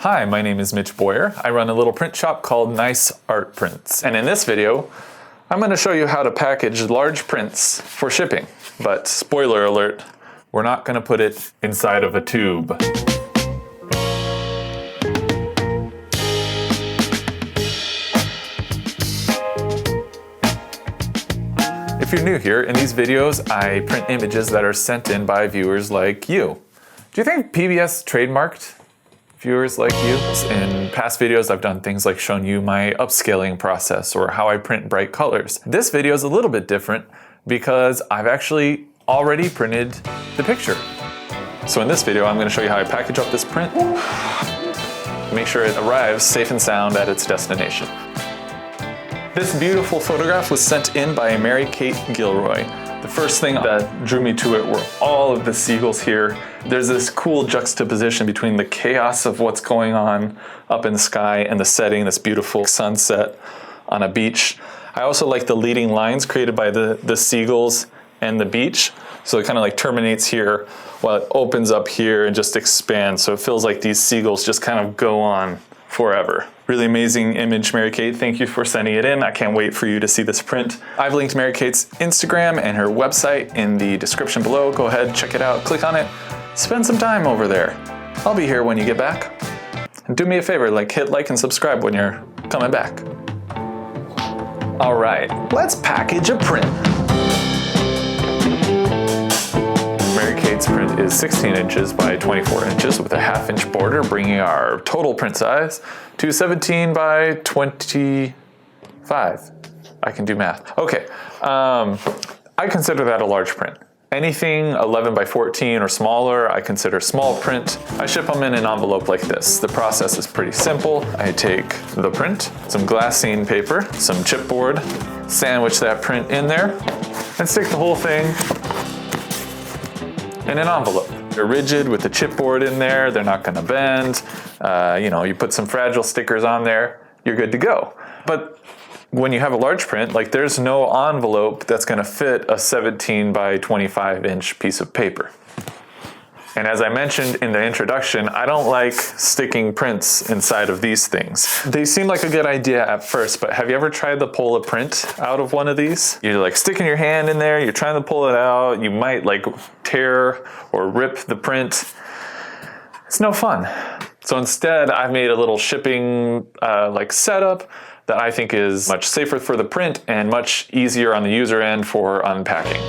Hi, my name is Mitch Boyer. I run a little print shop called Nice Art Prints. And in this video, I'm going to show you how to package large prints for shipping. But spoiler alert, we're not going to put it inside of a tube. If you're new here, in these videos, I print images that are sent in by viewers like you. Do you think PBS trademarked viewers like you? In past videos, I've done things like shown you my upscaling process or how I print bright colors. This video is a little bit different because I've actually already printed the picture. So in this video, I'm going to show you how I package up this print, make sure it arrives safe and sound at its destination. This beautiful photograph was sent in by Mary Kate Gilroy. The first thing that drew me to it were all of the seagulls here. There's this cool juxtaposition between the chaos of what's going on up in the sky and the setting, this beautiful sunset on a beach. I also like the leading lines created by the seagulls and the beach. So it kind of like terminates here while it opens up here and just expands. So it feels like these seagulls just kind of go on forever. Really amazing image, Mary Kate. Thank you for sending it in. I can't wait for you to see this print. I've linked Mary Kate's Instagram and her website in the description below. Go ahead, check it out, click on it, spend some time over there. I'll be here when you get back. And do me a favor, hit like and subscribe when you're coming back. All right, let's package a print. Mary Kate's print is 16 inches by 24 inches with a 1/2 inch border, bringing our total print size to 17 by 25. I can do math. Okay, I consider that a large print. Anything 11 by 14 or smaller, I consider small print. I ship them in an envelope like this. The process is pretty simple. I take the print, some glassine paper, some chipboard, sandwich that print in there, and stick the whole thing in an envelope. They're rigid with the chipboard in there. They're not gonna bend. You put some fragile stickers on there, you're good to go. But when you have a large print, there's no envelope that's gonna fit a 17 by 25 inch piece of paper. And as I mentioned in the introduction, I don't like sticking prints inside of these things. They seem like a good idea at first, but have you ever tried to pull a print out of one of these? You're sticking your hand in there, you're trying to pull it out, you might tear or rip the print. It's no fun. So instead, I've made a little shipping setup that I think is much safer for the print and much easier on the user end for unpacking.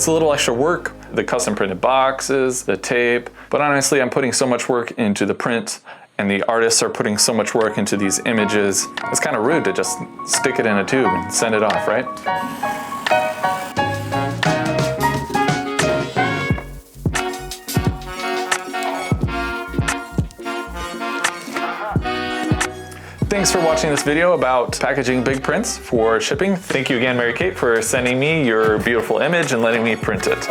It's a little extra work, the custom printed boxes, the tape, but honestly, I'm putting so much work into the print and the artists are putting so much work into these images. It's kind of rude to just stick it in a tube and send it off, right? Thanks for watching this video about packaging big prints for shipping. Thank you again, Mary Kate, for sending me your beautiful image and letting me print it.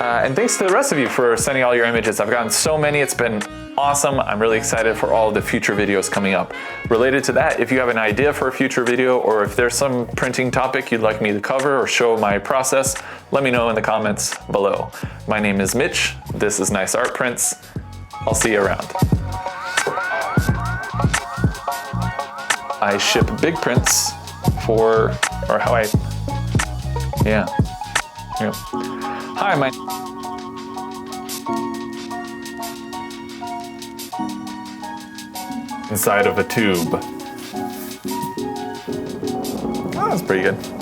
And thanks to the rest of you for sending all your images. I've gotten so many, it's been awesome. I'm really excited for all of the future videos coming up. Related to that, if you have an idea for a future video or if there's some printing topic you'd like me to cover or show my process, let me know in the comments below. My name is Mitch. This is Nice Art Prints. I'll see you around. I ship big prints for, or how I, yeah. Hi, inside of a tube. Oh, that's pretty good.